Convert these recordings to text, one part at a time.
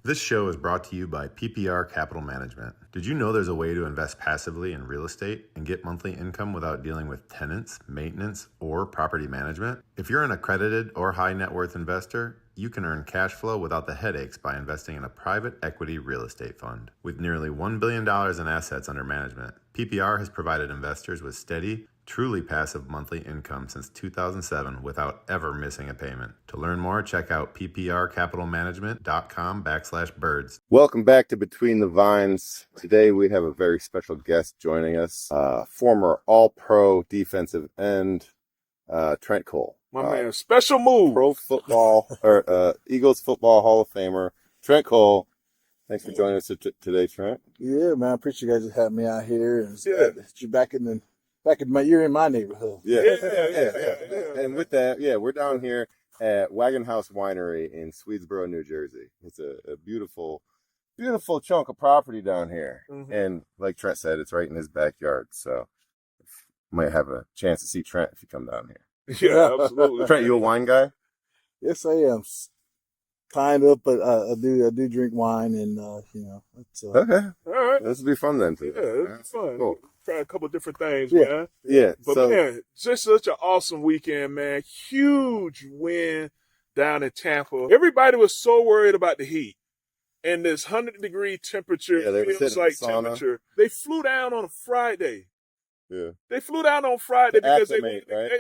This show is brought to you by PPR Capital Management. Did you know there's a way to invest passively in real estate and get monthly income without dealing with tenants, maintenance, or property management? If you're an accredited or high net worth investor, you can earn cash flow without the headaches by investing in a private equity real estate fund. With nearly $1 billion in assets under management, PPR has provided investors with steady, truly passive monthly income since 2007 without ever missing a payment. To learn more, check out pprcapitalmanagement.com/birds. Welcome back to Between the Vines. Today we have a very special guest joining us, former All-Pro defensive end, Trent Cole. My man, special move. Pro football, or Eagles football Hall of Famer, Trent Cole. Thanks for joining us today, Trent. Yeah, man, I appreciate you guys having me out here. And you're you're in my neighborhood. Yeah. And with that, we're down here at Wagonhouse Winery in Swedesboro, New Jersey. It's a beautiful, beautiful chunk of property down here. Mm-hmm. And like Trent said, it's right in his backyard. So you might have a chance to see Trent if you come down here. Yeah, absolutely. Trent, you a wine guy? Yes, I am. Kind of, but I do drink wine, and it's okay. All right. This will be fun then too. Yeah, it's fun. Cool. Try a couple of different things, Yeah. man. Yeah. But man, just such an awesome weekend, man. Huge win down in Tampa. Everybody was so worried about the heat. And this 100-degree temperature feels like temperature. They flew down on a Friday. Yeah. They flew down on Friday because acclimate, they right?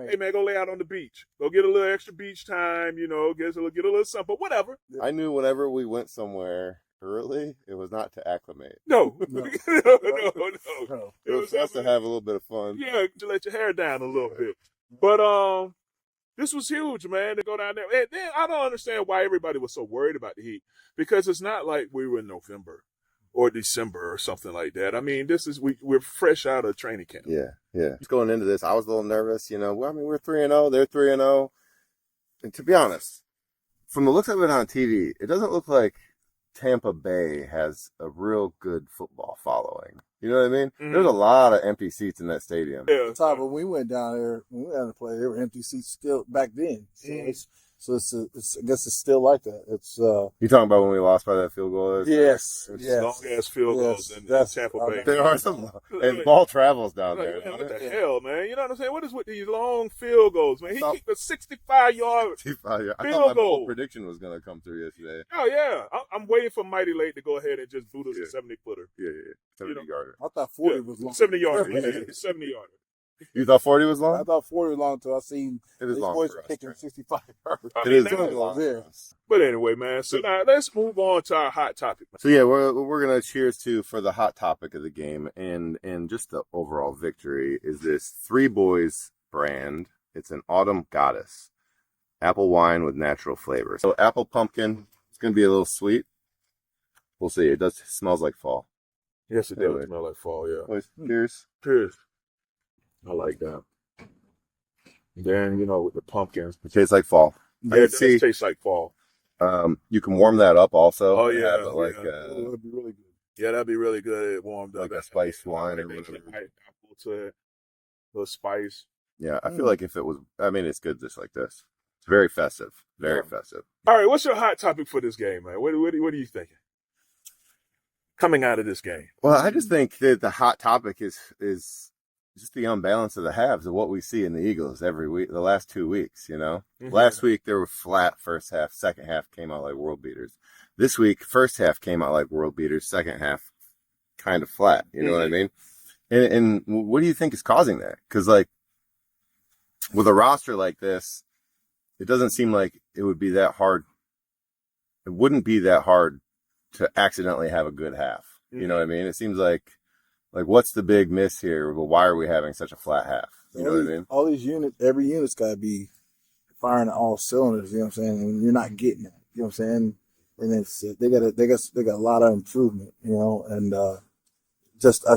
hey man, go lay out on the beach. Go get a little extra beach time, get a little something, but whatever. I knew whenever we went somewhere early, it was not to acclimate. No. No. No. It was for us to have a little bit of fun. Yeah, to let your hair down a little bit. But this was huge, man, to go down there. And then I don't understand why everybody was so worried about the heat, because it's not like we were in November or December or something like that. I mean, we're fresh out of training camp. Yeah. Just going into this, I was a little nervous, we're 3-0, they're 3-0. And to be honest, from the looks of it on TV, it doesn't look like Tampa Bay has a real good football following. You know what I mean? Mm-hmm. There's a lot of empty seats in that stadium. Yeah. Todd, when we went down there to play, there were empty seats still back then. So I guess it's still like that. It's You talking about when we lost by that field goal? Yes. Long ass field goals in Tampa Bay. There are some, and ball travels down there. Man, what the hell, man? You know what I'm saying? What is with these long field goals, man? He kicked a 65-yard field I thought my goal. Prediction was going to come through yesterday. Oh yeah, I'm waiting for Mighty Late to go ahead and just boot us a 70-footer. Yeah, 70-yarder. I thought 40 was long. 70-yarder, 70-yarder. You thought 40 was long? I thought 40 was long until I seen these boys for us, kicking right? 65 yards. It is long for us. But anyway, man, so now let's move on to our hot topic. So yeah, we're gonna cheers for the hot topic of the game and just the overall victory is this Three Boys brand. It's an autumn goddess, apple wine with natural flavor. So apple pumpkin. It's gonna be a little sweet. We'll see. It smells like fall. Yes, it does smell like fall. Yeah. Boys, cheers. Cheers. I like that. Then with the pumpkins, It tastes like fall. yeah, it does taste like fall. You can warm that up also. Oh, yeah, Have it That'd be really good. Yeah, that'd be really good. Warmed up, like a spiced wine or Make whatever. it apple to it, a little spice. Yeah, I feel like if it was, it's good just like this. It's very festive. Very festive. All right, what's your hot topic for this game, man? What are you thinking coming out of this game? Well, I just think that the hot topic is just the unbalance of the halves of what we see in the Eagles every week, the last 2 weeks, Mm-hmm. Last week, they were flat first half. Second half came out like world beaters. This week, first half came out like world beaters. Second half, kind of flat. You know what I mean? And what do you think is causing that? Because, with a roster like this, it doesn't seem like it would be that hard. It wouldn't be that hard to accidentally have a good half. Mm-hmm. You know what I mean? It seems like what's the big miss here? Well, why are we having such a flat half? You know what I mean? All these units, every unit's got to be firing all cylinders. You know what I'm saying? And you're not getting it. You know what I'm saying? And it's they got a lot of improvement. And I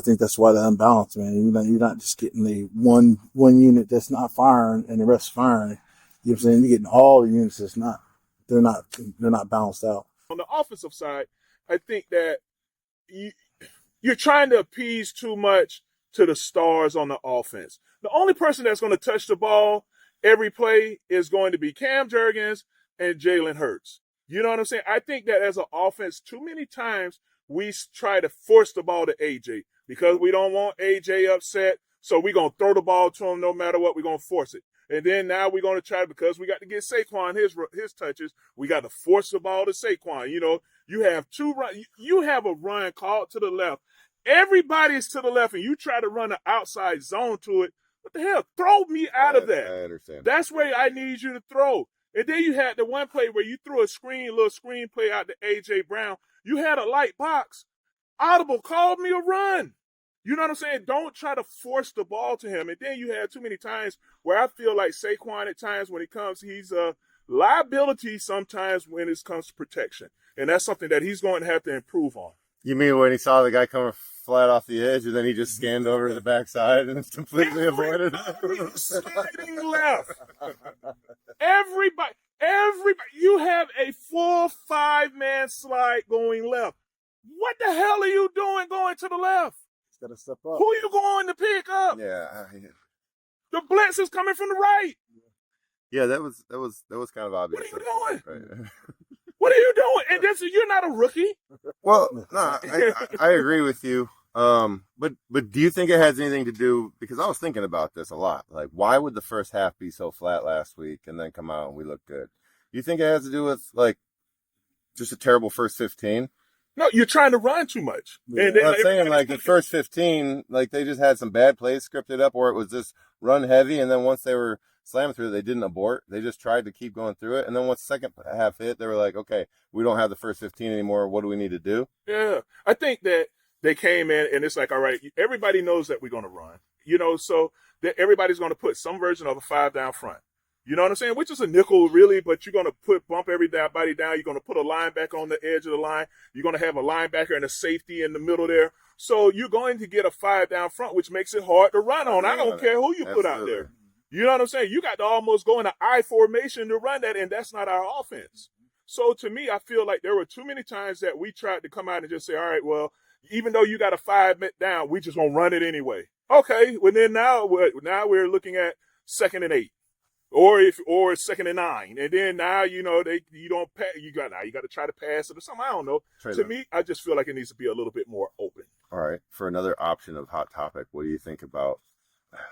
think that's why the unbalance, man. You're not just getting the one unit that's not firing and the rest firing. You know what I'm saying? You're getting all the units that's not. They're not balanced out. On the offensive side, I think that you're trying to appease too much to the stars on the offense. The only person that's going to touch the ball every play is going to be Cam Jurgens and Jalen Hurts. You know what I'm saying? I think that as an offense, too many times we try to force the ball to AJ because we don't want AJ upset. So we're going to throw the ball to him no matter what. We're going to force it. And then now we're going to try, because we got to get Saquon his touches, we got to force the ball to Saquon. You know, you have you have a run called to the left. Everybody's to the left, and you try to run an outside zone to it. What the hell? Throw me out of that. I understand. That's where I need you to throw. And then you had the one play where you threw a little screen play out to A.J. Brown. You had a light box. Audible called me a run. You know what I'm saying? Don't try to force the ball to him. And then you had too many times where I feel like Saquon at times when it comes, he's a liability sometimes when it comes to protection. And that's something that he's going to have to improve on. You mean when he saw the guy coming flat off the edge and then he just scanned over to the backside and completely avoided it? Sliding left. Everybody, you have a full 5-man slide going left. What the hell are you doing going to the left? He's got to step up. Who are you going to pick up? Yeah. The blitz is coming from the right. Yeah, that was kind of obvious. What are you doing? Right. What are you doing? And you're not a rookie. Well, no, I agree with you. But do you think it has anything to do, because I was thinking about this a lot, like why would the first half be so flat last week and then come out and we look good? Do you think it has to do with like just a terrible first 15? No, you're trying to run too much. And I'm saying like the first 15, like they just had some bad plays scripted up, or it was just run heavy, and then once they were slammed through it, they didn't abort. They just tried to keep going through it, and then once the second half hit, they were like, okay, we don't have the first 15 anymore. What do we need to do? Yeah, I think that they came in and it's like, all right, everybody knows that we're going to run, you know, so that everybody's going to put some version of a 5 down front. You know what I'm saying? Which is a nickel, really, but you're going to bump everybody down. You're going to put a linebacker on the edge of the line. You're going to have a linebacker and a safety in the middle there. So you're going to get a 5 down front, which makes it hard to run on. I don't care who you put out there. You know what I'm saying? You got to almost go in an I formation to run that, and that's not our offense. So to me, I feel like there were too many times that we tried to come out and just say, all right, well, even though you got a 5 down, we just going to run it anyway. Okay, well then now we're looking at 2nd and 8. Or 2nd and 9, and then now you don't pass. You got to try to pass it or something. I don't know. To me, I just feel like it needs to be a little bit more open. All right, for another option of hot topic, what do you think about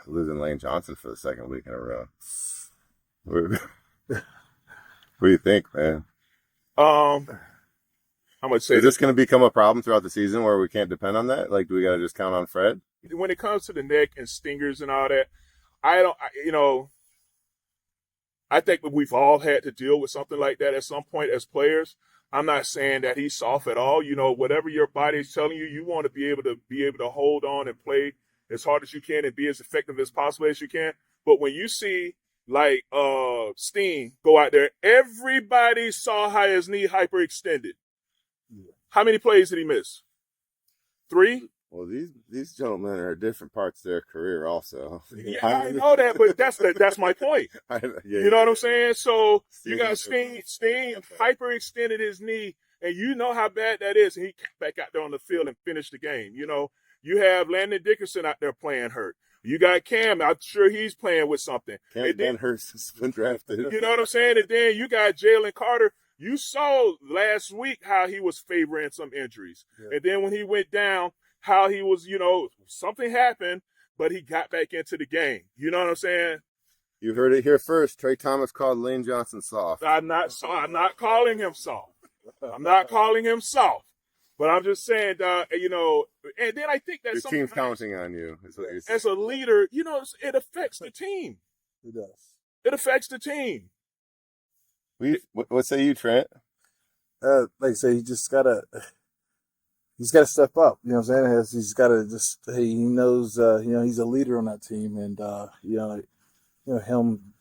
losing Lane Johnson for the second week in a row? What do you think, man? I'm gonna say, is this going to become a problem throughout the season where we can't depend on that? Like, do we got to just count on Fred? When it comes to the neck and stingers and all that, I think we've all had to deal with something like that at some point as players. I'm not saying that he's soft at all. You know, whatever your body is telling you, you want to be able to hold on and play as hard as you can and be as effective as possible as you can. But when you see like Steen go out there, everybody saw how his knee hyperextended. Yeah. How many plays did he miss? 3? Well, these gentlemen are at different parts of their career also. Yeah, I know that, but that's my point. You know what I'm saying? So you got Steen hyperextended his knee, and you know how bad that is, and he came back out there on the field and finished the game. You know, you have Landon Dickerson out there playing hurt. You got Cam, I'm sure he's playing with something. Cam Ben Hurst has been drafted. You know what I'm saying? And then you got Jalen Carter. You saw last week how he was favoring some injuries. Yeah. And then when he went down, how he was, something happened, but he got back into the game. You know what I'm saying? You heard it here first. Trey Thomas called Lane Johnson soft. I'm not calling him soft. I'm not calling him soft. But I'm just saying, and then I think that your team's counting on you. Is what you're saying. As a leader, it affects the team. It does. It affects the team. What say you, Trent? Like I say, he's got to step up. You know what I'm saying? He's got to he knows, he's a leader on that team, and him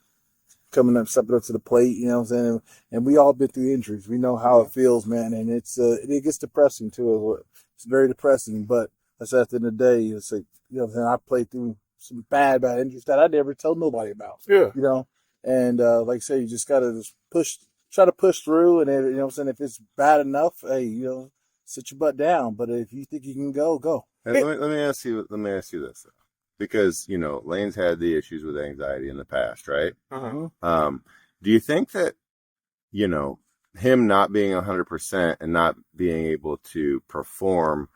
coming up, stepping up to the plate. You know what I'm saying? And we all been through injuries. We know how it feels, man, and it gets depressing too. It's very depressing, but that's at the end of the day. It's like, you know what I'm saying? I played through some bad injuries that I never tell nobody about. Yeah. You know, and like I say, you just got to just try to push through, and you know what I'm saying? If it's bad enough, hey, sit your butt down. But if you think you can go. Hey, let me ask you this, though. Because, Lane's had the issues with anxiety in the past, right? Uh-huh. Do you think that, him not being 100% and not being able to perform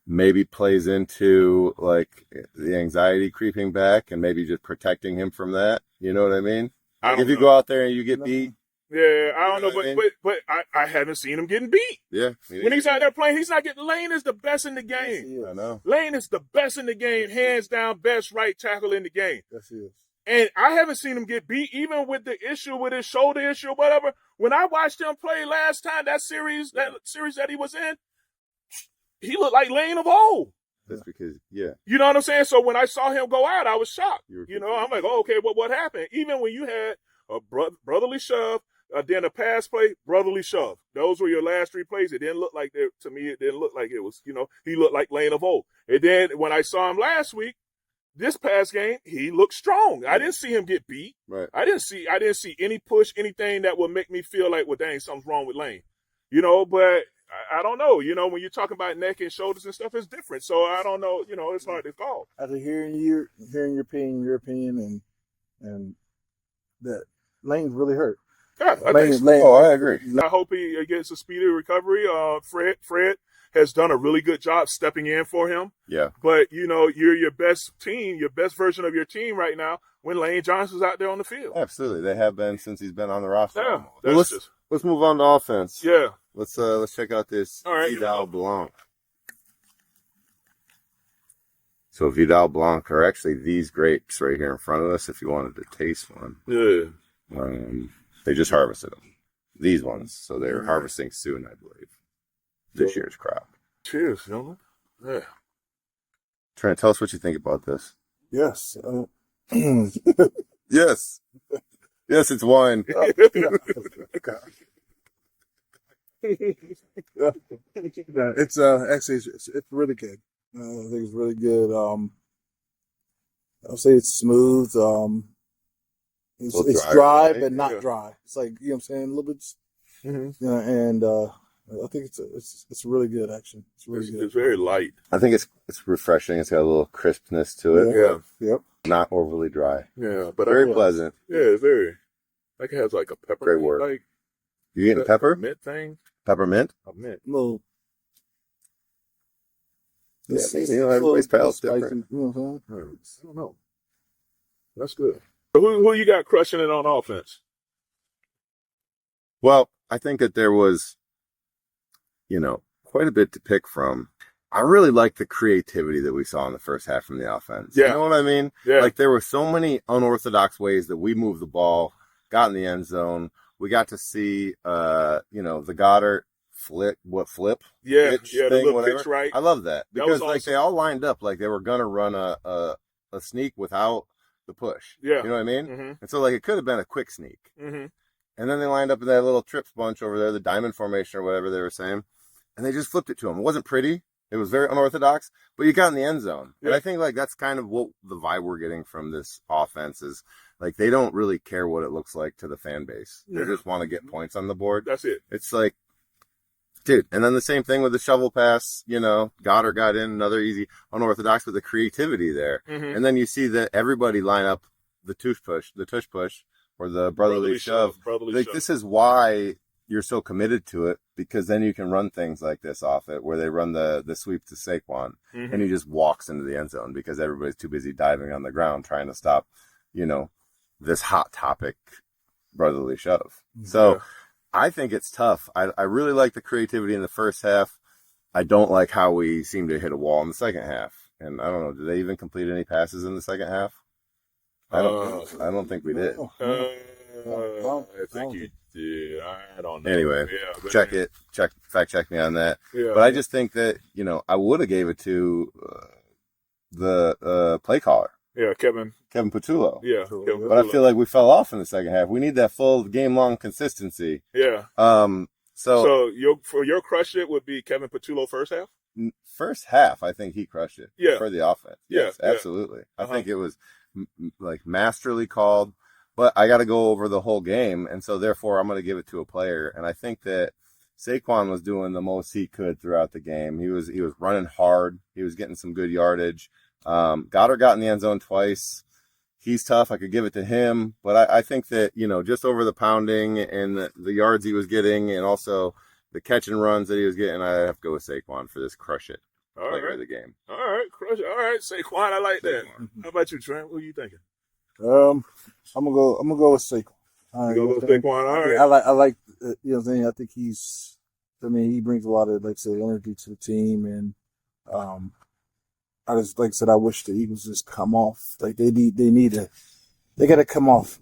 maybe plays into like the anxiety creeping back and maybe just protecting him from that. You know what I mean? Like if you go out there and you get beat. Yeah, I don't know, but I haven't seen him getting beat. Yeah. When he's out there playing, he's not getting. Lane is the best in the game. I know. Lane is the best in the game, hands down, best right tackle in the game. Yes, he is. And I haven't seen him get beat, even with the issue with his shoulder issue or whatever. When I watched him play last time, that series that he was in, he looked like Lane of old. That's because, yeah. You know what I'm saying? So when I saw him go out, I was shocked. You know, I'm like, oh, okay, what happened? Even when you had a brotherly shove, then a pass play, brotherly shove. Those were your last three plays. It didn't look like to me. It didn't look like it was. You know, he looked like Lane of old. And then when I saw him last week, this past game, he looked strong. I didn't see him get beat. Right. I didn't see any push, anything that would make me feel like, well, dang, something's wrong with Lane. You know, but I don't know. You know, when you're talking about neck and shoulders and stuff, it's different. So I don't know. You know, it's hard to call. After hearing your opinion, and that Lane's really hurt. Yeah, Lane, I agree. I hope he gets a speedy recovery. Fred has done a really good job stepping in for him. Yeah. But, you know, you're your best team, your best version of your team right now when Lane Johnson's out there on the field. Absolutely. They have been since he's been on the roster. Yeah. Well, let's move on to offense. Yeah. Let's check out this Vidal Blanc. So Vidal Blanc are actually these grapes right here in front of us if you wanted to taste one. Yeah. They just harvested them. These ones. So they're harvesting soon, I believe. This year's crop. Cheers, gentlemen. Yeah. Trent, tell us what you think about this. Yes. Yes. Yes, it's wine. It's actually it's really good. I think it's really good. I'll say it's smooth. It's dry, right? but not dry. It's like, you know what I'm saying, a little bit. Mm-hmm. You know, and I think it's really good. Actually, it's really good. It's very light. I think it's refreshing. It's got a little crispness to it. Yeah. Yep. Not overly dry. Yeah, but Very pleasant. Yeah, very. Like it has like a pepper. Great work. Like You eating pepper? mint thing. Peppermint? A mint. Little. Yeah, you know, everybody's palate's different. You know what I'm saying? I don't know. That's good. So who you got crushing it on offense? Well, I think that there was, you know, quite a bit to pick from. I really liked the creativity that we saw in the first half from the offense. Yeah. You know what I mean? Yeah. Like there were so many unorthodox ways that we moved the ball, got in the end zone. We got to see, you know, the Goddard flip. Yeah, Pitch the thing, little whatever. pitch right. I love that because was like awesome. they all lined up like they were gonna run a sneak without the push. Yeah. You know what I mean? Mm-hmm. And so like it could have been a quick sneak. Mm-hmm. And then they lined up in that little trips bunch over there, the diamond formation or whatever they were saying, and they just flipped it to him. It wasn't pretty. It was very unorthodox, but you got in the end zone. Yeah. And I think like that's kind of what the vibe we're getting from this offense is. Like they don't really care what it looks like to the fan base. They just want to get points on the board. That's it. It's like, dude. And then the same thing with the shovel pass. You know, Goddard got in, another easy unorthodox with the creativity there. Mm-hmm. And then you see that everybody line up the tush push, or the brotherly shove. Like this is why you're so committed to it, because then you can run things like this off it, where they run the sweep to Saquon, Mm-hmm. and he just walks into the end zone because everybody's too busy diving on the ground trying to stop, you know, this hot topic brotherly shove. So I think it's tough. I really like the creativity in the first half. I don't like how we seem to hit a wall in the second half. And I don't know, did they even complete any passes in the second half? I don't think we did. I think you did. I don't know. Anyway, fact check me on that. Yeah. But I just think that, you know, I would have gave it to the play caller. Yeah, Kevin Patullo. Yeah. But I feel like we fell off in the second half. We need that full game-long consistency. Yeah. So for your crush it would be Kevin Patullo first half? first half, I think he crushed it. Yeah. For the offense. Yeah, Yes, yeah. absolutely. I think it was like masterly called. But I got to go over the whole game, and so therefore I'm going to give it to a player. And I think that Saquon was doing the most he could throughout the game. He was running hard. He was getting some good yardage. Goddard got in the end zone twice. he's tough. I could give it to him, but I think that, just over the pounding and the yards he was getting, and also the catch and runs that he was getting, I have to go with Saquon for this crush it player of the game. All right, crush it. All right, Saquon, I like that. How about you, Trent? What are you thinking? I'm gonna go with Saquon. You gonna go with Saquon? All right. Yeah, I like you know what I'm saying. I think he brings a lot of, like I said, energy to the team, and I just, like I said, I wish the Eagles just come off. Like they got to come off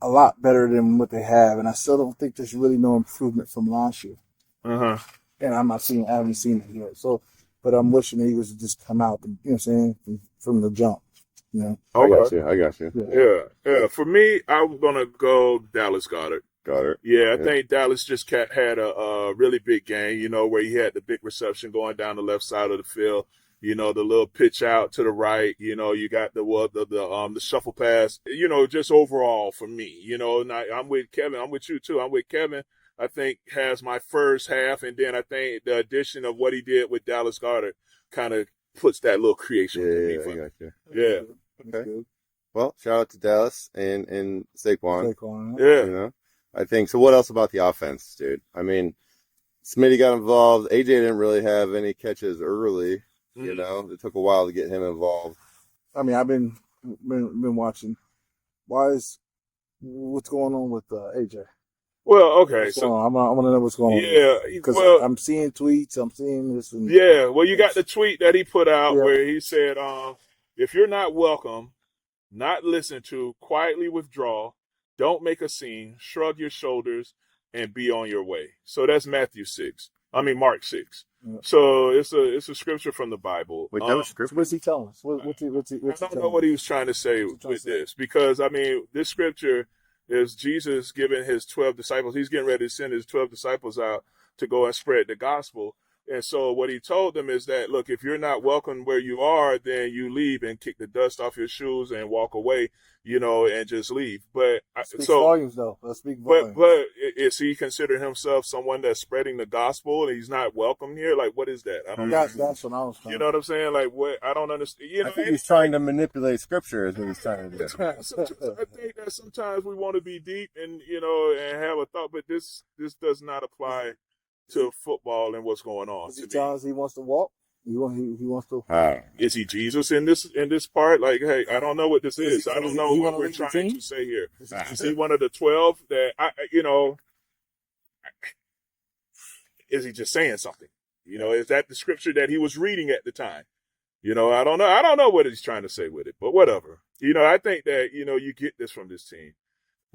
a lot better than what they have, and I still don't think there's really no improvement from last year. And I haven't seen it yet. So, but I'm wishing the Eagles would just come out, you know what I'm saying, from the jump. I got you. Yeah. For me, I'm gonna go Dallas Goedert. Yeah, I think Dallas just had a really big game. Where he had the big reception going down the left side of the field. The little pitch out to the right. You got the shuffle pass. Just overall for me. I'm with Kevin. I'm with you too. I'm with Kevin. I think has my first half, and then I think the addition of what he did with Dallas Goedert kind of puts that little creation. I got you. Yeah. Okay. Well, shout out to Dallas and Saquon. Yeah. I think so. What else about the offense, dude? I mean, Smitty got involved. AJ didn't really have any catches early. It took a while to get him involved. I mean, I've been watching. What's going on with AJ? Well, okay. So I want to know what's going on. Yeah, because I'm seeing tweets. I'm seeing this. And you got the tweet that he put out where he said, "If you're not welcome, not listened to, quietly withdraw. Don't make a scene. Shrug your shoulders and be on your way." So that's Mark 6. Yeah. So it's a scripture from the Bible. Wait, that was scripture? What's he telling us? What's he I don't know what he was trying to say with this, because this scripture is Jesus giving his 12 disciples. He's getting ready to send his 12 disciples out to go and spread the gospel. And so what he told them is that, look, if you're not welcome where you are, then you leave and kick the dust off your shoes and walk away, and just leave. But volumes, though. Let's speak volumes. But is he considering himself someone that's spreading the gospel and he's not welcome here? Like, what is that? I don't know. That's what I was trying. You know what I'm saying? Like, what? I don't understand. I think he's trying to manipulate scripture is what he's trying to do. I think that sometimes we want to be deep and have a thought, but this does not apply to football and what's going on. Is he telling us he wants to walk? He wants to. Is he Jesus in this part? Like, hey, I don't know what this is. I don't know what we're trying to say here. Is he one of the 12 that is he just saying something? Is that the scripture that he was reading at the time? I don't know. I don't know what he's trying to say with it, but whatever. I think that you get this from this team.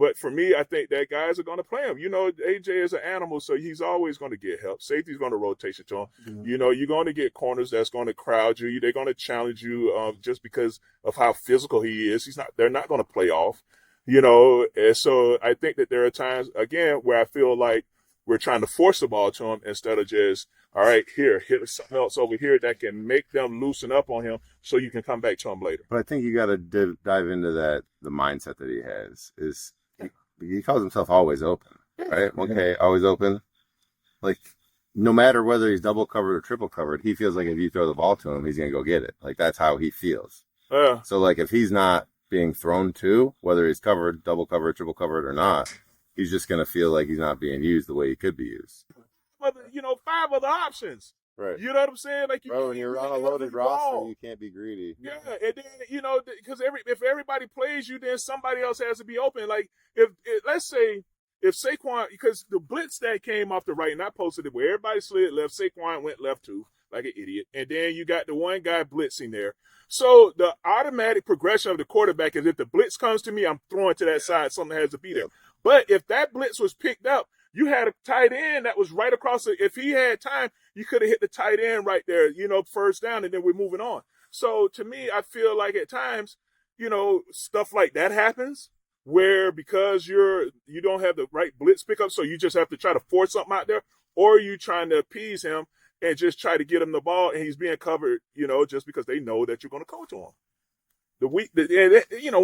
But for me, I think that guys are going to play him. AJ is an animal, so he's always going to get help. Safety's going to rotation to him. Mm-hmm. You're going to get corners that's going to crowd you. They're going to challenge you just because of how physical he is. They're not going to play off, And so I think that there are times, again, where I feel like we're trying to force the ball to him instead of just, all right, here, hit something else over here that can make them loosen up on him so you can come back to him later. But I think you got to dive into that. The mindset that he has is – he calls himself always open, right? Okay, always open. Like, no matter whether he's double covered or triple covered, he feels like if you throw the ball to him, he's going to go get it. Like, that's how he feels. Yeah. So, like, if he's not being thrown to, whether he's covered, double covered, triple covered or not, he's just going to feel like he's not being used the way he could be used. But, 5 other options. Right. You know what I'm saying? Like, when you're on a loaded roster, you can't be greedy. Yeah, and then, because if everybody plays you, then somebody else has to be open. Like, if let's say if Saquon, because the blitz that came off the right, and I posted it where everybody slid left, Saquon went left too, like an idiot. And then you got the one guy blitzing there. So the automatic progression of the quarterback is if the blitz comes to me, I'm throwing to that side, something has to be there. But if that blitz was picked up, you had a tight end that was right across the, if he had time, you could have hit the tight end right there, first down, and then we're moving on. So to me, I feel like at times, stuff like that happens where because you don't have the right blitz pickup, so you just have to try to force something out there, or you trying to appease him and just try to get him the ball, and he's being covered, just because they know that you're going to go to him. One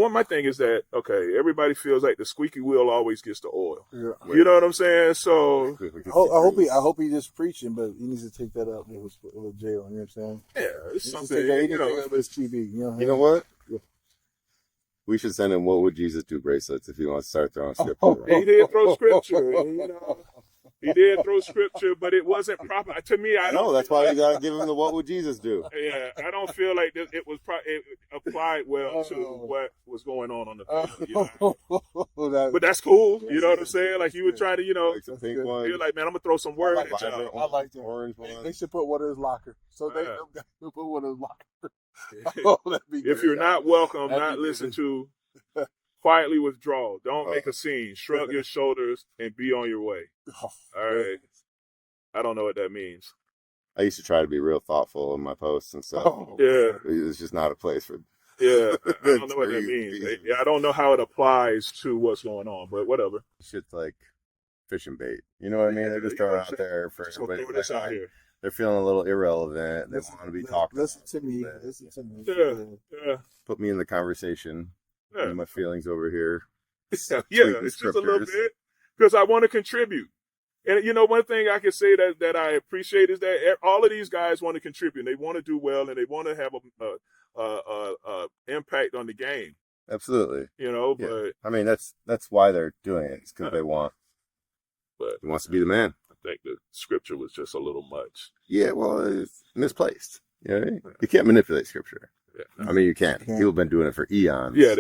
of my thing is that, okay, everybody feels like the squeaky wheel always gets the oil. Yeah. You know what I'm saying? So I hope he just preaching, but he needs to take that up with Jalen. You know what I'm saying? Yeah, it's something. He needs to take that with his TV. You know what? Yeah. We should send him "What Would Jesus Do" bracelets if he wants to start throwing scripture. around. He did throw scripture. He did throw scripture, but it wasn't proper. To me, I don't. No, that's why you gotta give him the "What Would Jesus Do." Yeah, I don't feel like it was. It applied well to what was going on the field. But that's cool. You know what I'm saying? Like he was trying to, Like the pink one. you're like, man, I'm gonna throw some word at vibrant y'all. I like that. orange one. They should put one in his locker. So they Yeah. put one in his locker. That'd be If good. you're not welcome, That'd not be listen good. to, quietly withdraw. Don't make a scene. Shrug your shoulders and be on your way. Oh, All right. I don't know what that means. I used to try to be real thoughtful in my posts and stuff. Oh. Yeah. It's just not a place for. Yeah. I don't know what that Trees, means. trees. Yeah, I don't know how it applies to what's going on, but whatever. Shit's like fishing bait. You know what I mean? They're just throwing it out there for Just gonna everybody. throw this out here. They're feeling a little irrelevant. They want to be talked Listen about. to me. Listen to me. Yeah. Put me in the conversation. Yeah. My feelings over here. Yeah, Tweaking it's just a little scriptures. bit because I want to contribute. And one thing I can say that I appreciate is that all of these guys want to contribute. They want to do well, and they want to have a impact on the game. Absolutely. But Yeah. I mean, that's why they're doing it. It's because they want. But He wants to be the man. I think the scripture was just a little much. Yeah, well, it's misplaced. You know what I mean? You can't manipulate scripture. Yeah, I mean, you can. You can't. People have been doing it for eons. yeah.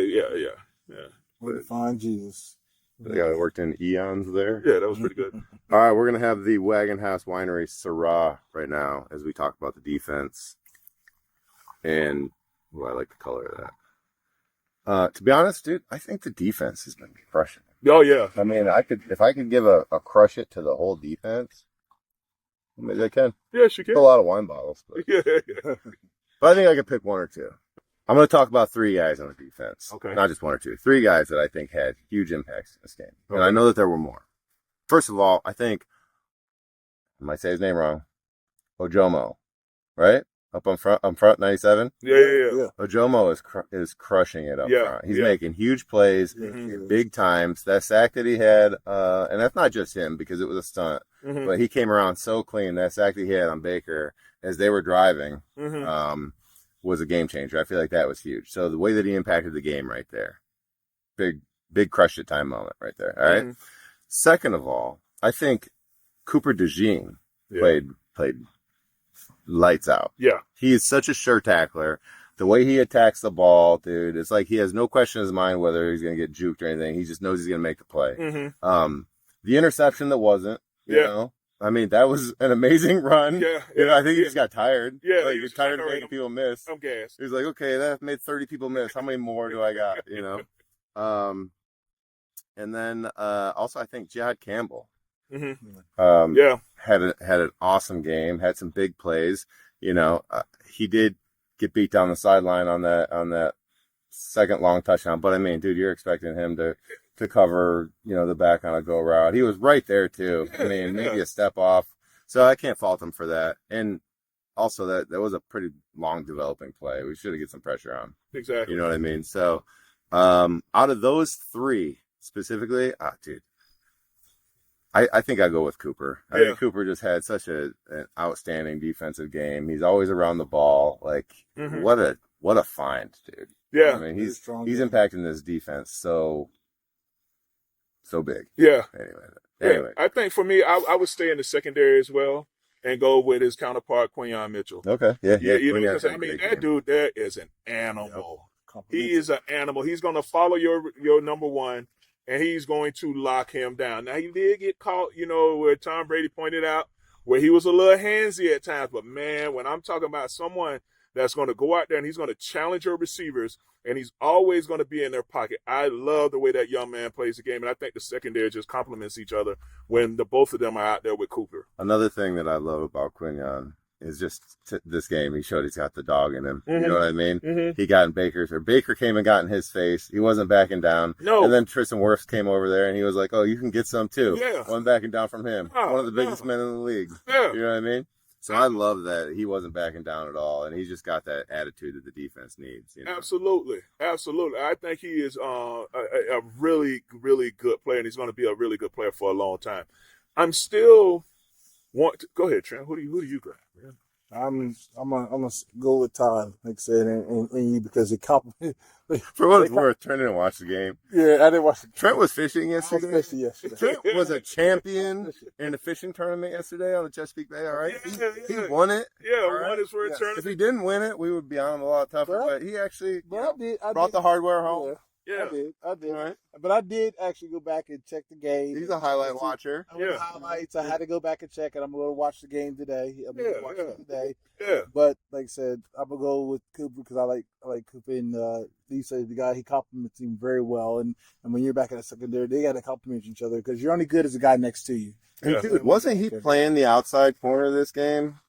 Where to find Jesus. They got worked in eons there. Yeah, that was pretty good. All right, we're going to have the Wagonhouse Winery Syrah right now as we talk about the defense. And, I like the color of that. To be honest, dude, I think the defense has been crushing it. Oh yeah, I mean, if I could give a crush it to the whole defense, maybe I can. yes, you A can. lot of wine bottles. But, Yeah. but I think I could pick one or two. I'm going to talk about three guys on the defense. Okay. Not just one or two. Three guys that I think had huge impacts in this game. Okay. And I know that there were more. First of all, I think, I might say his name wrong, Ojomo, right? Up on front 97. Yeah. Ojomo is crushing it up Yeah, front. He's yeah. making huge plays, Mhm. big times. That sack that he had, and that's not just him because it was a stunt, Mhm. but he came around so clean. That sack that he had on Baker as they were driving, Mhm. was a game changer. I feel like that was huge. So the way that he impacted the game right there, big crush it time moment right there. All right. Mhm. Second of all, I think Cooper DeJean Yeah. played lights out. Yeah. He is such a sure tackler. The way he attacks the ball, dude, it's like he has no question in his mind whether he's going to get juked or anything. He just knows he's going to make the play. Mhm. The interception that wasn't, you Yeah. know, I mean, that was an amazing run. Yeah. You know, I think he yeah. just got tired. Yeah, Like, he he's was tired of tired. making people miss. I'm gassed. He's like, okay, that made 30 people miss. How many more do I got? You know? And then also I think Jihad Campbell Mhm. Yeah. had an awesome game, had some big plays. You know, he did get beat down the sideline on that second long touchdown. But I mean, dude, you're expecting him to cover, you know, the back on a go route. He was right there too. I mean, maybe a step off. So I can't fault him for that. And also that was a pretty long developing play. We should have get some pressure on. Exactly. You know what I mean? So out of those three specifically, dude, I think I go with Cooper. I think Cooper just had such an outstanding defensive game. He's always around the ball. Like Mhm. what a find, dude. Yeah. I mean, Very he's strong he's game. impacting this defense so big. Yeah. Anyway. I think for me, I would stay in the secondary as well and go with his counterpart, Quinyon Mitchell. Okay. Yeah. You know, Quinion's 'cause, had I a mean, great that game. dude there is an animal. Compliment. He is an animal. He's going to follow your number one, and he's going to lock him down. Now, he did get caught, you know, where Tom Brady pointed out, where he was a little handsy at times. But, man, when I'm talking about someone that's going to go out there and he's going to challenge your receivers, and he's always going to be in their pocket. I love the way that young man plays the game, and I think the secondary just complements each other when both of them are out there with Cooper. Another thing that I love about Quinyon is just this game. He showed he's got the dog in him. You know what I mean? Mhm. He got in Baker came and got in his face. He wasn't backing down. No. And then Tristan Wirfs came over there and he was like, oh, you can get some too. Yeah. Wasn't backing down from him. No, One of the biggest no. men in the league. Yeah. You know what I mean? So I love that he wasn't backing down at all, and he just got that attitude that the defense needs. You know? Absolutely. I think he is a really, really good player, and he's going to be a really good player for a long time. I'm still go ahead, Trent. Who do you grab? Man? I'm gonna go with Todd, like I said, and you because it compliment. For what it's worth, Trent didn't watch the game. Yeah, I didn't watch the Trent was fishing yesterday. I was fishing yesterday. Trent was a champion in the fishing tournament yesterday on the Chesapeake Bay, all right? Yeah. He won it. Yeah, all right? won his first If tournament. he didn't win it, we would be on him a lot tougher. But he actually brought the hardware home. Yeah. I did. All right. But I did actually go back and check the game. He's a highlight watcher. I went to highlights. I had to go back and check it. I'm going to watch the game today. I'm going to watch it today. Yeah. But like I said, I'm going to go with Cooper because I like Cooper. And he said the guy, he compliments him very well. And when you're back at the secondary, they got to compliment each other because you're only good as the guy next to you. And dude, wasn't he playing the outside corner this game?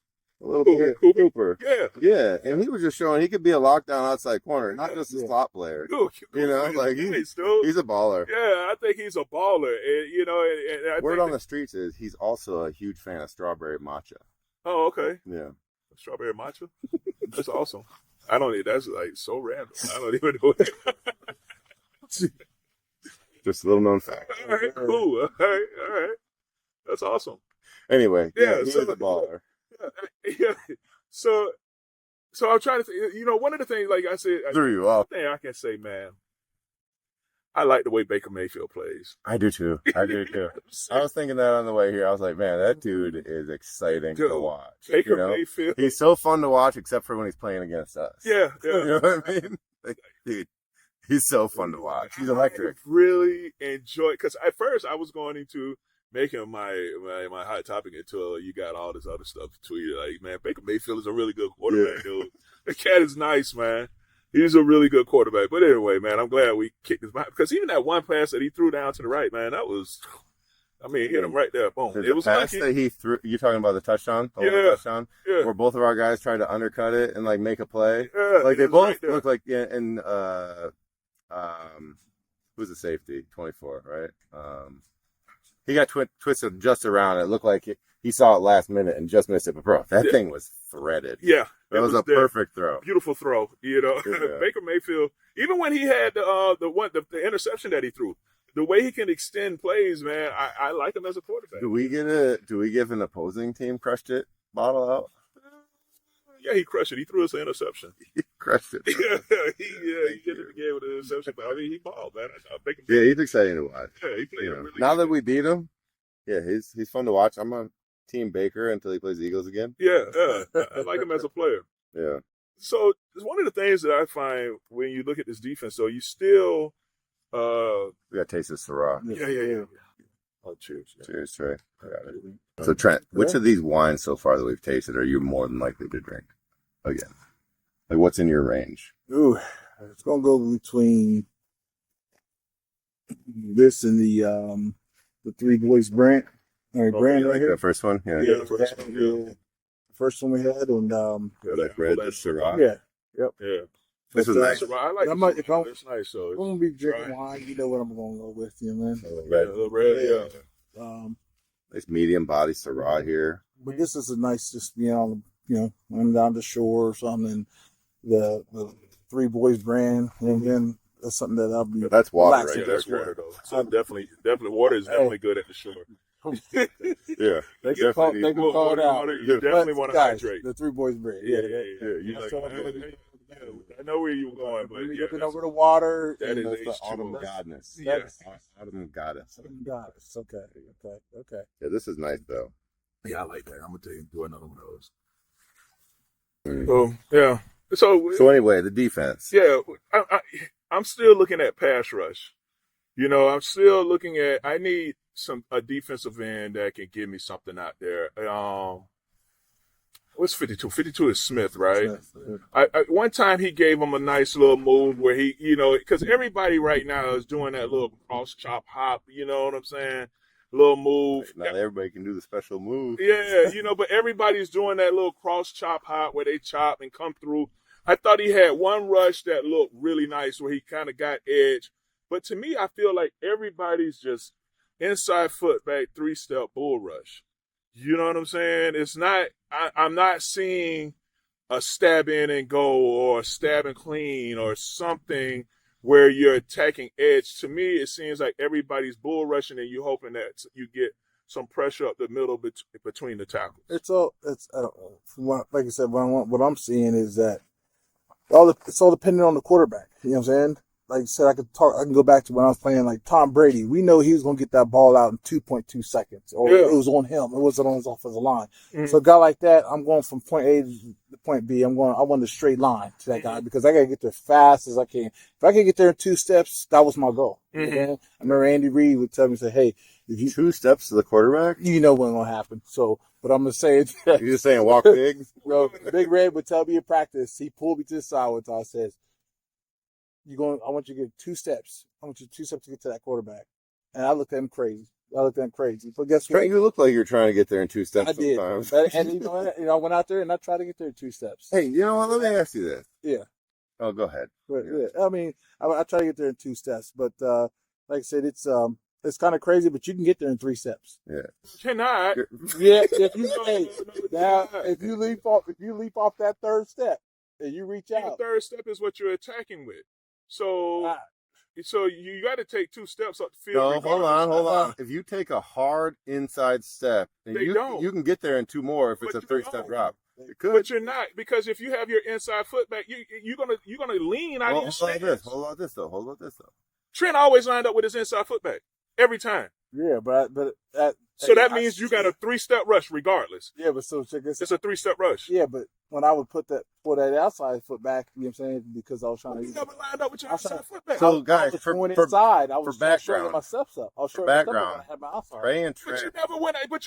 A little bit. Cooper. Yeah. And he was just showing he could be a lockdown outside corner, not just a slot player. Dude, You know, like he's a baller. Yeah, I think he's a baller. And, you know, and I Word think on the streets is he's also a huge fan of strawberry matcha. Oh, okay. Yeah. Strawberry matcha? That's awesome. That's like so random. I don't even know what. Just a little known fact. All right, cool. All right. That's awesome. Anyway, Yeah, he's so- a baller. Yeah. So I'm trying to think, you know, one of the things, like I said, Threw you off. thing I can say, man, I like the way Baker Mayfield plays. I do too. I was thinking that on the way here. I was like, man, that dude is exciting to watch. Baker you know? Mayfield. He's so fun to watch, except for when he's playing against us. Yeah. You know what I mean? Like, dude, he's so fun to watch. He's electric. I really enjoy, because at first I was going into making my hot topic until you got all this other stuff tweeted. Like, man, Baker Mayfield is a really good quarterback, dude. The cat is nice, man. He's a really good quarterback. But anyway, man, I'm glad we kicked his mouth. Because even that one pass that he threw down to the right, man, that was, hit him right there. Boom. The was pass lucky. that he threw, you talking about the touchdown? The Yeah. touchdown? Yeah. Where both of our guys tried to undercut it and, like, make a play. Yeah, Like, they it was both right there. look like, who's the safety? 24, right? He got twisted just around. It looked like he saw it last minute and just missed it. But, bro, that thing was threaded. Yeah. That was a there. perfect throw. Beautiful throw, you know. Yeah. Baker Mayfield, even when he had the interception that he threw, the way he can extend plays, man, I like him as a quarterback. Do we give an opposing team crushed it bottle out? Yeah, he crushed it. He threw us an interception. He crushed it. Yeah, he did it again with an interception. But he balled, man. Yeah, he's exciting to watch. Yeah, he played You know, really now good. that we beat him, yeah, he's fun to watch. I'm on Team Baker until he plays the Eagles again. Yeah, I like him as a player. Yeah. So it's one of the things that I find when you look at this defense, though, you still We got to taste this Syrah. yeah. Oh, cheers. Yeah. Cheers, Trey. I got it. So, Trent, which of these wines so far that we've tasted are you more than likely to drink again? Like, what's in your range? Ooh, it's gonna go between this and the Three Boys brand. Brand right here. The first one? Yeah. Yeah, the first one, yeah. The first one we had, and That red Syrah. yeah. Yeah. This was nice. I like I'm not- it. if I'm- It's nice. So I'm gonna be drinking wine. You know what I'm gonna go with, you know, man. Red. the red, yeah. Nice medium body Syrah here. But this is a nice, just I'm down the shore or something. The Three Boys brand, and then that's something that I'll be. That's water relaxing. right Yeah, there. that's water though. So definitely, water is definitely good at the shore. Yeah. They can call it out. You definitely But, want to guys, hydrate. The Three Boys brand. Yeah. You Like, like I know where you're going, but yeah, looking over the water. that is That's the H2O. autumn goddess. Yeah. Autumn goddess. God, it's okay. Yeah, this is nice though. Yeah, I like that. I'm gonna do another one of those. Mm. So yeah. So anyway, the defense. Yeah, I'm still looking at pass rush. You know, I'm still looking at. I need a defensive end that can give me something out there. What's 52? 52 is Smith, right? One time he gave him a nice little move where he, because everybody right now is doing that little cross chop hop. You know what I'm saying? Little move. Not everybody can do the special move. Yeah, but everybody's doing that little cross chop hop where they chop and come through. I thought he had one rush that looked really nice where he kind of got edge. But to me, I feel like everybody's just inside foot back 3-step bull rush. You know what I'm saying? It's not, I'm not seeing a stab in and go or a stab and clean or something where you're attacking edge. To me, it seems like everybody's bull rushing and you hoping that you get some pressure up the middle between the tackles. It's I don't know. From like I said, what I'm seeing is that it's all dependent on the quarterback. You know what I'm saying? Like I said, I can go back to when I was playing like Tom Brady. We know he was going to get that ball out in 2.2 seconds, or it was on him. It wasn't on his offensive line. Mm-hmm. So a guy like that, I'm going from point A to point B. I want a straight line to that guy because I got to get there fast as I can. If I can get there in 2 steps, that was my goal. Mm-hmm. You know? I remember Andy Reid would tell me, say, "Hey, if you 2 steps to the quarterback, you know what's going to happen." So, but I'm going to say it. You're just saying walk big? Bro, Big Red would tell me in practice. He pulled me to the side one time and says, I want you to get 2 steps. I want you 2 steps to get to that quarterback. And I looked at him crazy. But guess what? You look like you're trying to get there in 2 steps I did. sometimes. And I went out there and I tried to get there in 2 steps. Hey, you know what? Let me ask you this. Yeah. Oh, go ahead. But, yeah. I mean, I try to get there in 2 steps. But like I said, it's kind of crazy, but you can get there in 3 steps. Yeah. Cannot. Yeah. If you leap off that 3rd step and you reach out. The 3rd step is what you're attacking with. So you got to take 2 steps up the field. No, hold on. If you take a hard inside step, you can get there in 2 more if it's a 3-step drop. You could. But you're not, because if you have your inside foot back, you're gonna lean out of your stance. Hold on this though. Trent always lined up with his inside foot back every time. Yeah, but that means you got a 3-step rush regardless. Yeah, but so check this. It's a 3-step rush. Yeah, but when I would put that outside foot back, you know what I'm saying, because I was trying to. You never lined up with your inside foot back. So guys, I was shorting my steps up. I was shorting background. I had my outside. Trey and Trent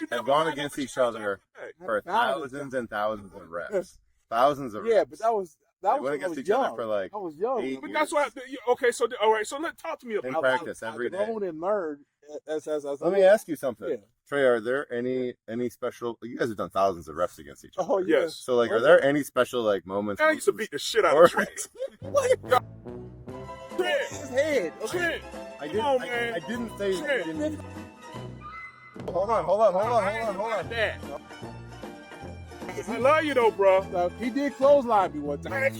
have gone against each other for thousands and thousands of reps. Thousands of reps. Yeah, but that was went against each other for like. I was young. But that's why. Okay, so all right. So talk to me about in practice every day. I've grown and learned. Let me ask you something. Yeah. Trey, are there any special? You guys have done thousands of reps against each other. Oh yeah. Yes. So are there any special moments? I used to beat the shit out of Trey. What? His head. Okay. I didn't say. Hold on. That. I love you though, bro. He did clothesline me one time.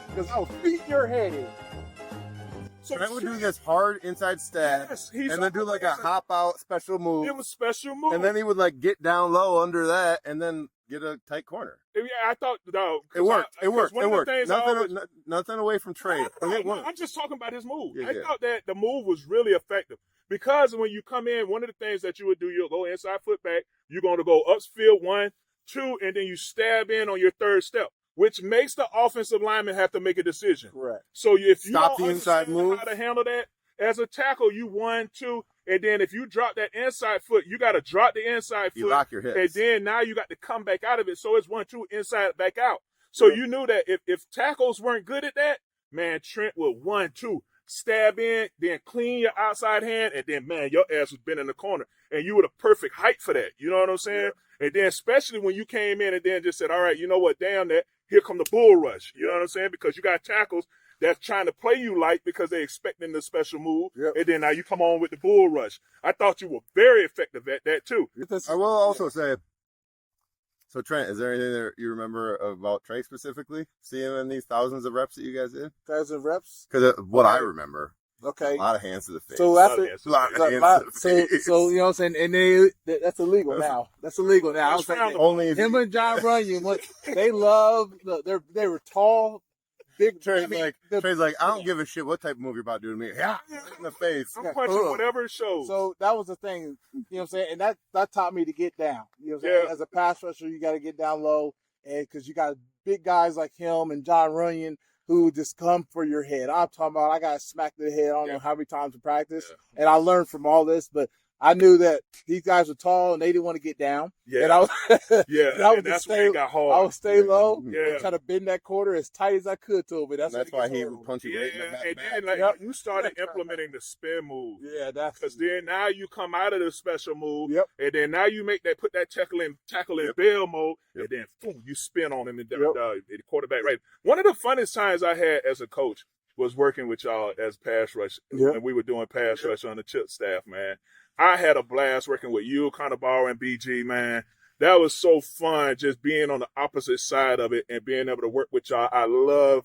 Because I was beating your head in. So Trent would do this hard inside step, and then do like a hop out special move. It was special move. And then he would get down low under that, and then get a tight corner. Yeah, I thought it worked. It worked. Nothing away from Trey. I'm just talking about his move. Yeah, I thought that the move was really effective because when you come in, one of the things that you would do, you'll go inside foot back. You're going to go upfield 1, 2, and then you stab in on your 3rd step, which makes the offensive lineman have to make a decision. Correct. So if you stop don't the inside move, how to handle that as a tackle, you 1, 2, and then if you drop that inside foot, you got to drop the inside foot. You lock your hips, and then now you got to come back out of it. So it's 1, 2, inside, back out. So you knew that if tackles weren't good at that, man, Trent would 1, 2, stab in, then clean your outside hand, and then man, your ass was been in the corner, and you were the perfect height for that. You know what I'm saying? Yeah. And then especially when you came in and then just said, all right, you know what, damn that, here come the bull rush. You know what I'm saying? Because you got tackles that's trying to play you light because they're expecting the special move. Yep. And then now you come on with the bull rush. I thought you were very effective at that too. I will also say, so Trent, is there anything that you remember about Trey specifically? Seeing him in these thousands of reps that you guys did? Thousands of reps? Because I remember. Okay. A lot of hands to the face. So after, so you know what I'm saying, and that's illegal now. That's illegal now. I was saying, only him and John Runyon, they love. They were tall, big. Trey's like, I don't give a shit what type of move you're about to do to me. Yeah, in the face. I'm punching whatever it shows. So that was the thing, you know what I'm saying, and that taught me to get down. You know what I'm saying? As a pass rusher, you got to get down low, and because you got big guys like him and John Runyon who just come for your head. I'm talking about I got smacked in the head I don't know how many times in practice. Yeah. And I learned from all this, but I knew that these guys were tall and they didn't want to get down. Yeah. And I was, and that's where it got hard. I would stay low and try to bend that quarter as tight as I could to him. But that's why he would punch you right in the back. And then you started implementing the spin move. Yeah, that's because then now you come out of the special move. Yep. And then now you put that tackle in bail mode. Yep. And then boom, you spin on him in the quarterback. Right. One of the funnest times I had as a coach was working with y'all as pass rush. When we were doing pass rush on the chip staff, man. I had a blast working with you, Cannavaro, and BG, man. That was so fun just being on the opposite side of it and being able to work with y'all. I love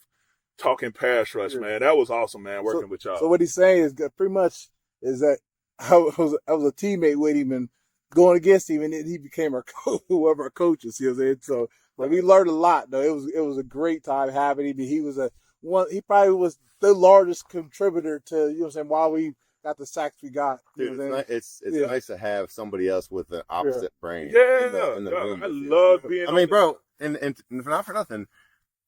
talking pass rush, man. That was awesome, man, working with y'all. So what he's saying is pretty much is that I was a teammate with him and going against him, and then he became our coach, whoever our coach is. You know what I'm saying? So, but we learned a lot though. It was a great time having him. He probably was the largest contributor to, you know what I'm saying, why we got the sacks we got. Dude, it's nice to have somebody else with an opposite brain. In the room. I love being. I mean, bro, and not for nothing,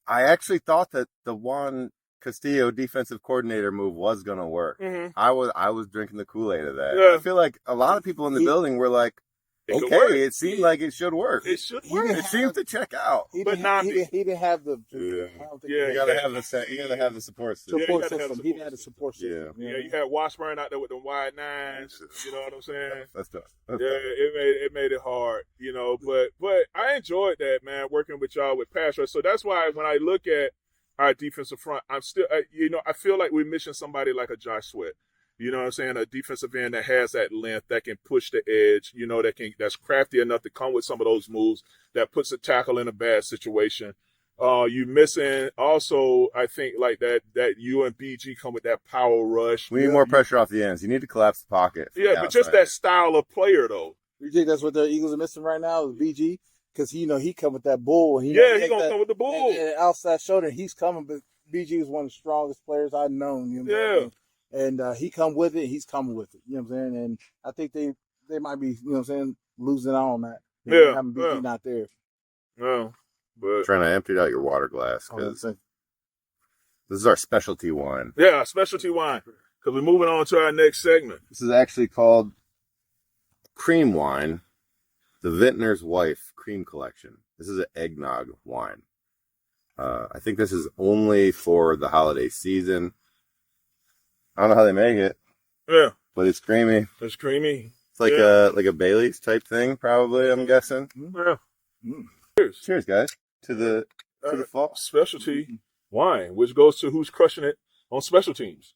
I actually thought that the Juan Castillo defensive coordinator move was gonna work. Mm-hmm. I was drinking the Kool-Aid of that. Yeah. I feel like a lot of people in the building were like, okay, it seemed like it should work. It should work. It seems to check out. He didn't have the. Yeah. I don't think You gotta have the support system. support you gotta have system. the He didn't support have the support system. Yeah, you had Washburn out there with the wide nines. You know what I'm saying? That's tough. It made it hard, you know. But I enjoyed that, man, working with y'all with pass rush. So that's why when I look at our defensive front, I'm still, I feel like we're missing somebody like a Josh Sweat. You know what I'm saying? A defensive end that has that length, that can push the edge, you know, that's crafty enough to come with some of those moves, that puts a tackle in a bad situation. You missing also, I think, like that you and BG come with that power rush. We need more pressure off the ends. You need to collapse the pocket. Yeah, but just that style of player, though. You think that's what the Eagles are missing right now is BG? Because he come with that bull. And He gonna come with the bull. And outside shoulder, he's coming. But BG is one of the strongest players I've known. You know what I mean? And he come with it. He's coming with it. You know what I'm saying? And I think they might be, you know what I'm saying, losing out on that. Having BG not there. Yeah. But trying to empty out your water glass because this is our specialty wine. Yeah, specialty wine. Because we're moving on to our next segment. This is actually called Cream Wine, the Vintner's Wife Cream Collection. This is an eggnog wine. I think this is only for the holiday season. I don't know how they make it. Yeah. But it's creamy. It's creamy. It's like a Bailey's type thing, probably, I'm guessing. Yeah. Cheers, guys. To the fall. Specialty wine, which goes to who's crushing it on special teams.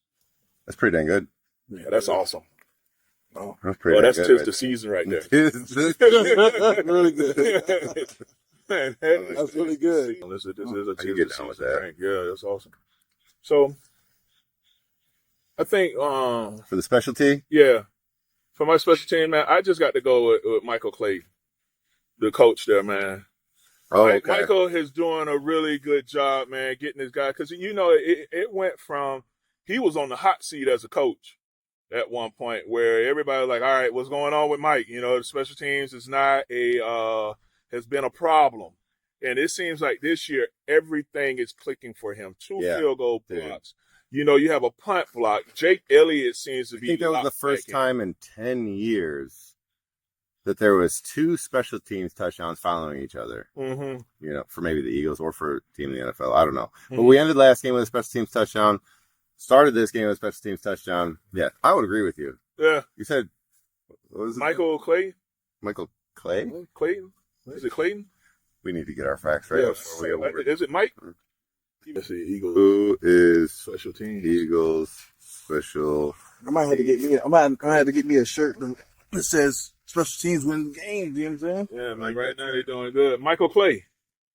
That's pretty dang good. Yeah, that's awesome. Oh, that's pretty that's good. tis the season right there. Really good. Man, that's really good. This is a I can get down with that. Drink. Yeah, that's awesome. So, I think for the specialty, for my special team, man, I just got to go with Michael Clay, the coach there, man. Oh, okay. Michael is doing a really good job, man, getting this guy, because it went from he was on the hot seat as a coach at one point where everybody was like, all right, what's going on with Mike? You know, the special teams is not has been a problem. And it seems like this year, everything is clicking for him. 2 field goal blocks. You know, you have a punt block. Jake Elliott seems to be. I think that was the first time in 10 years that there was 2 special teams touchdowns following each other. Mm-hmm. You know, for maybe the Eagles or for a team in the NFL. I don't know. Mm-hmm. But we ended last game with a special teams touchdown. Started this game with a special teams touchdown. Yeah, I would agree with you. Yeah. You said, what was it? Michael Clay? Michael Clay? Clayton? Is it Clayton? We need to get our facts right. Is it Mike? Let's see, Eagles. Who is special teams? Eagles special. I might have to get me a shirt that says special teams win games. You know what I'm saying? Yeah, man. Right now they're doing good. Michael Clay.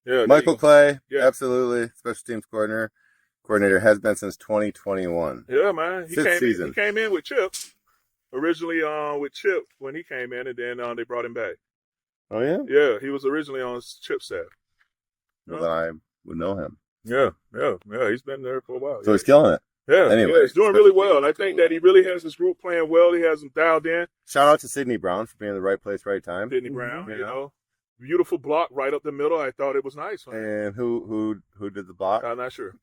Yeah. Michael Clay. Yeah. Absolutely. Special teams coordinator has been since 2021. Yeah, man. He came in with Chip. Originally with Chip when he came in, and then they brought him back. Oh, yeah? Yeah, he was originally on Chip's staff. Well, then I would know him. Yeah. He's been there for a while. So he's killing it. Yeah, anyway, he's doing really well. And I think that he really has this group playing well. He has them dialed in. Shout out to Sidney Brown for being in the right place, right time. Sidney Brown, you know. Beautiful block right up the middle. I thought it was nice. Man. And who did the block? I'm not sure.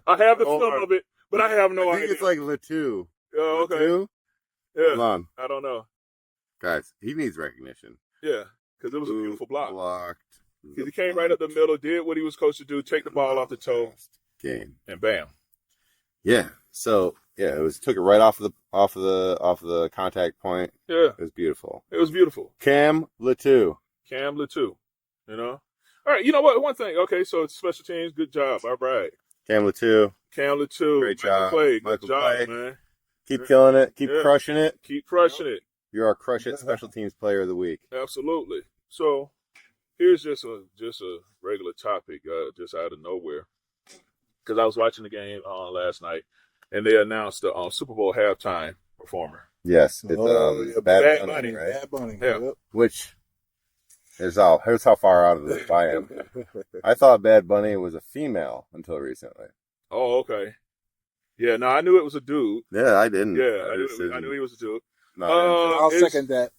I have the film of it, but I have no idea. I think it's like Latu. Oh, okay. Latu? Yeah. Hold on. I don't know. Guys, he needs recognition. Yeah, because it was a beautiful block. Blocked. He came right up the middle, did what he was supposed to do, take the ball off the toe, game, and bam. Yeah. So took it right off of the contact point. Yeah, it was beautiful. It was beautiful. Cam Latu. You know. All right. You know what? One thing. Okay, so it's special teams. Good job. All right. Cam Latu. Great job. Good job, man. Keep killing it. Keep crushing it. Keep crushing it. You're our Crush It Special Teams Player of the Week. Absolutely. So here's just a regular topic, just out of nowhere. Because I was watching the game last night, and they announced the Super Bowl halftime performer. Yes, it's Bad Bunny, right? Bad Bunny. Yeah. Yep. Which is here's how far out of this I am. I thought Bad Bunny was a female until recently. Oh, okay. Yeah, no, I knew it was a dude. Yeah, I didn't. Yeah, I knew he was a dude. I'll second that.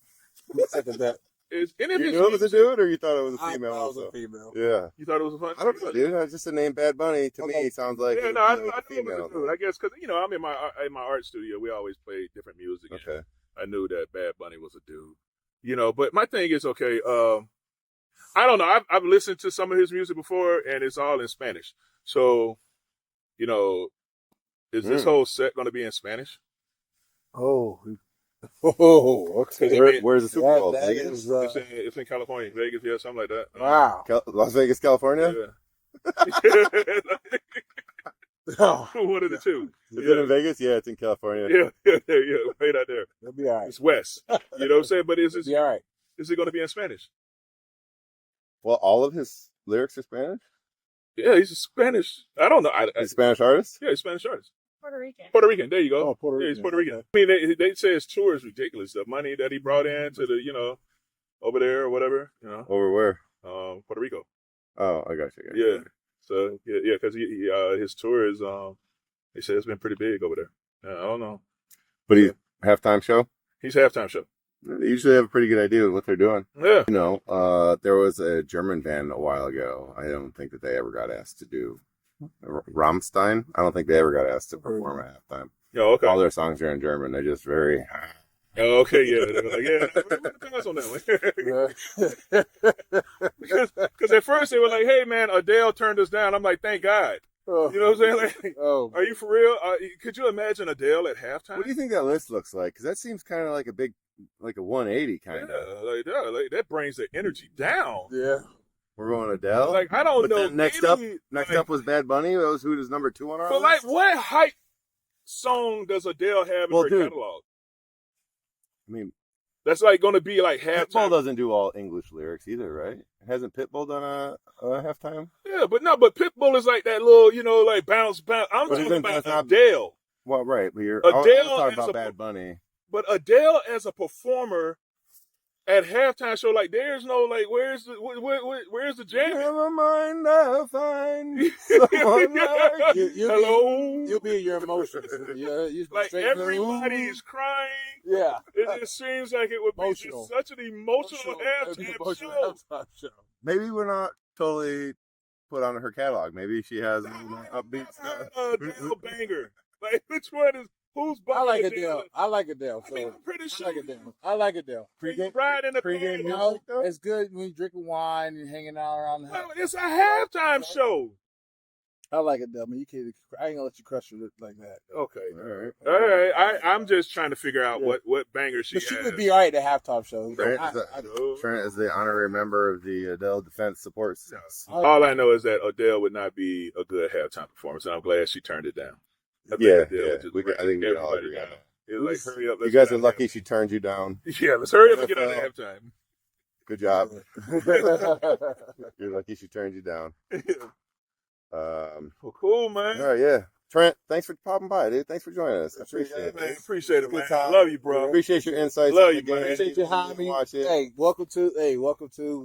You knew it was a dude, or you thought it was a female? I thought it was also? a female. Yeah. You thought it was a fun? I don't know, dude. Just the name Bad Bunny to me sounds like. Yeah, no, I knew it was a dude. I guess because I'm in my art studio. We always play different music. Okay. I knew that Bad Bunny was a dude. But my thing is okay. I don't know. I've listened to some of his music before, and it's all in Spanish. So, is this whole set going to be in Spanish? Okay. Where's the Super Bowl? That Vegas? It's in California, Vegas, yeah, something like that. Wow. Las Vegas, California? Yeah. One of the two. Is it in Vegas? Yeah, it's in California. Yeah, right out there. It'll be all right. It's west. You know what I'm saying? But It'll be all right. is it going to be in Spanish? Well, all of his lyrics are Spanish? Yeah, he's a Spanish. I don't know. He's a Spanish artist? Yeah, he's a Spanish artist. Puerto Rican. Puerto Rican. There you go. Oh, Puerto Yeah, Rican. he's Puerto Rican. I mean, they say his tour is ridiculous. The money that he brought in to the, over there or whatever, Over where? Puerto Rico. Oh, I got you. Yeah. So yeah, because his tour is they say it's been pretty big over there. I don't know. But he's halftime show? He's halftime show. They usually have a pretty good idea of what they're doing. Yeah. There was a German band a while ago. I don't think that they ever got asked to do Rammstein. I don't think they ever got asked to perform at halftime. Oh, okay. All their songs are in German. They're just very. Oh, okay, yeah. They're like, yeah, pass on that one. Because at first they were like, hey, man, Adele turned us down. I'm like, thank God. You know what I'm saying? Like, are you for real? Could you imagine Adele at halftime? What do you think that list looks like? Because that seems kind of like a 180 kind of. Yeah, like that brings the energy down. Yeah. We're going Adele. Like, I don't know. Next up was Bad Bunny. That was who was number 2 on our list. But like, what hype song does Adele have in her catalog? I mean, that's like going to be like halftime. Pitbull doesn't do all English lyrics either, right? Hasn't Pitbull done a halftime? Yeah, but Pitbull is like that little, like bounce. I'm talking about Adele. Well, right, but Adele talking about Bad Bunny. But Adele as a performer at halftime show, like there's no like, where's the jam? Never mind, I'll find someone like you. Hello. You'll be in your emotions. Yeah, like everybody's crying. Yeah. It just seems like it would be just such an emotional halftime show. Maybe we're not totally put on her catalog. Maybe she has upbeat stuff. Adele banger. Like which one is? Who's I like Adele. I like Adele. So I'm pretty sure. I like Adele. Pre-game music, though? It's good when you drinking wine and hanging out around the house. Well, it's a halftime show. I like Adele. I mean, I ain't gonna let you crush it like that. Okay. All right. I'm just trying to figure out what banger she has. She would be all right at halftime show. Trent is the honorary member of the Adele Defense Support. All I know is that Adele would not be a good halftime performance, and I'm glad she turned it down. I think we all agree on that. Like, hurry up. You guys are lucky she turned you down. Yeah, let's hurry up and get out of halftime. Good job. You're lucky she turned you down. Well, cool, man. All right, yeah. Trent, thanks for popping by, dude. Thanks for joining us. I appreciate it. Man, appreciate it, man. Time. Love you, bro. Appreciate your insights. Love you, man. Appreciate you having me. Hey, welcome to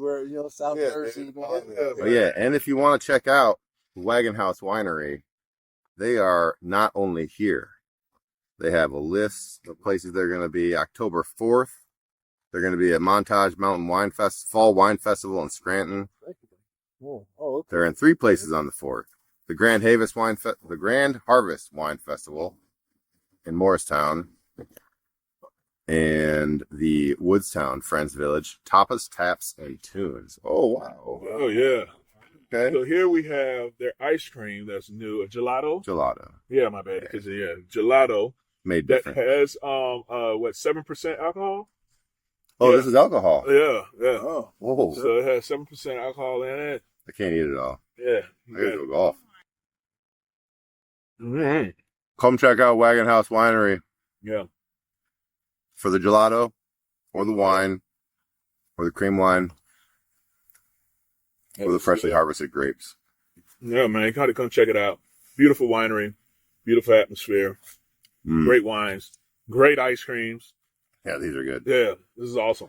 where South Jersey. Yeah, and if you want to check out Wagonhouse Winery, they are not only here. They have a list of places they're going to be. October 4th, they're going to be at Montage Mountain Fall Wine Festival in Scranton. Okay. They're in 3 places on the 4th. The Grand Harvest Wine Festival in Morristown, and the Woodstown Friends Village, Tapas, Taps, and Tunes. Oh, wow. Oh, yeah. Okay. So here we have their ice cream that's new, a gelato. Yeah, my bad. Because gelato made that different. has 7% alcohol. Oh, this is alcohol. Yeah. Oh, whoa! So it has 7% alcohol in it. I can't eat it all. Yeah, I gotta go golf. Mm-hmm. Come check out Wagonhouse Winery. Yeah. For the gelato, or the wine, or the cream wine, or the freshly harvested grapes. Yeah, man, gotta come check it out. Beautiful winery. Beautiful atmosphere. Great wines. Great ice creams. Yeah, these are good. Yeah, this is awesome.